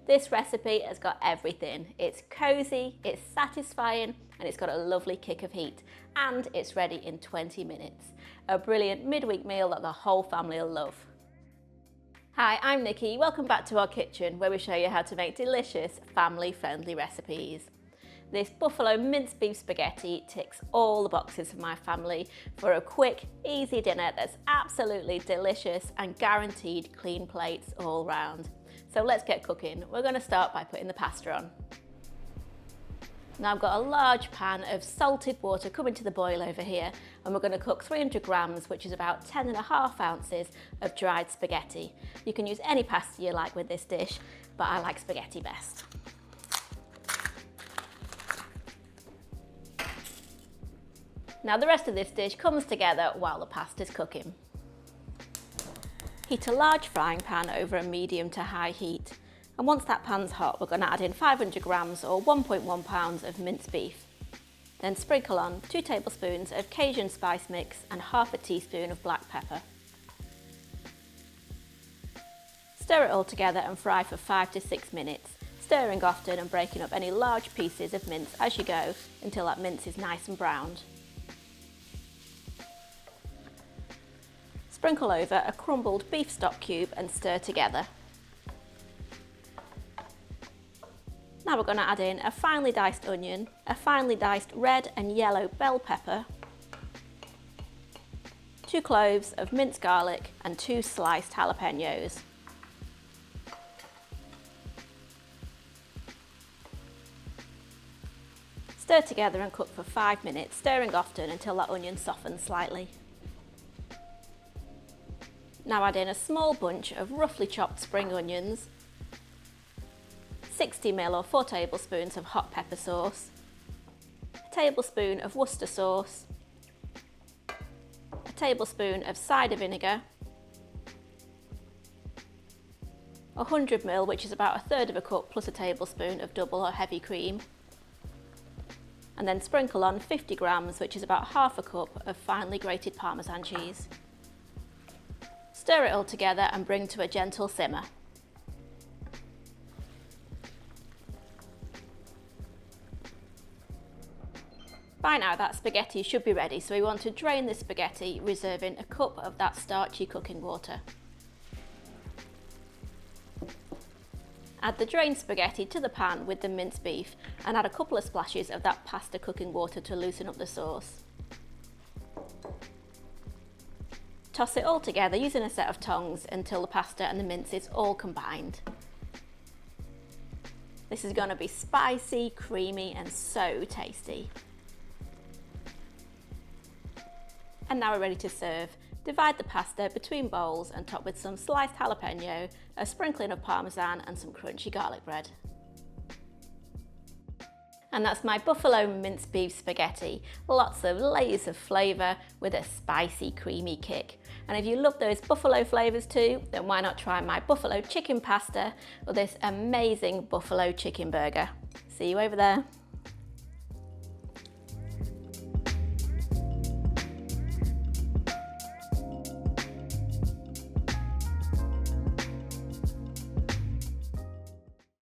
This recipe has got everything. It's cosy, it's satisfying, and it's got a lovely kick of heat. And it's ready in 20 minutes. A brilliant midweek meal that the whole family will love. Hi, I'm Nikki. Welcome back to our kitchen, where we show you how to make delicious, family-friendly recipes. This Buffalo Minced Beef Spaghetti ticks all the boxes for my family for a quick, easy dinner that's absolutely delicious and guaranteed clean plates all round. So let's get cooking. We're going to start by putting the pasta on. Now I've got a large pan of salted water coming to the boil over here, and we're going to cook 300 grams, which is about 10.5 ounces of dried spaghetti. You can use any pasta you like with this dish, but I like spaghetti best. Now the rest of this dish comes together while the pasta's cooking. Heat a large frying pan over a medium to high heat. And once that pan's hot, we're going to add in 500 grams or 1.1 pounds of minced beef. Then sprinkle on 2 tablespoons of Cajun spice mix and half a teaspoon of black pepper. Stir it all together and fry for 5 to 6 minutes, stirring often and breaking up any large pieces of mince as you go until that mince is nice and browned. Sprinkle over a crumbled beef stock cube and stir together. Now we're going to add in a finely diced onion, a finely diced red and yellow bell pepper, 2 cloves of minced garlic and 2 sliced jalapenos. Stir together and cook for 5 minutes, stirring often until that onion softens slightly. Now add in a small bunch of roughly chopped spring onions, 60 ml or 4 tablespoons of hot pepper sauce, a tablespoon of Worcestershire sauce, a tablespoon of cider vinegar, 100 ml, which is about 1/3 of a cup, plus a tablespoon of double or heavy cream, and then sprinkle on 50 grams, which is about half a cup of finely grated Parmesan cheese. Stir it all together and bring to a gentle simmer. By now that spaghetti should be ready, so we want to drain the spaghetti, reserving a cup of that starchy cooking water. Add the drained spaghetti to the pan with the minced beef and add a couple of splashes of that pasta cooking water to loosen up the sauce. Toss it all together using a set of tongs until the pasta and the mince is all combined. This is going to be spicy, creamy and so tasty. And now we're ready to serve. Divide the pasta between bowls and top with some sliced jalapeno, a sprinkling of Parmesan and some crunchy garlic bread. And that's my Buffalo Minced Beef Spaghetti. Lots of layers of flavour with a spicy, creamy kick. And if you love those buffalo flavours too, then why not try my buffalo chicken pasta or this amazing buffalo chicken burger. See you over there.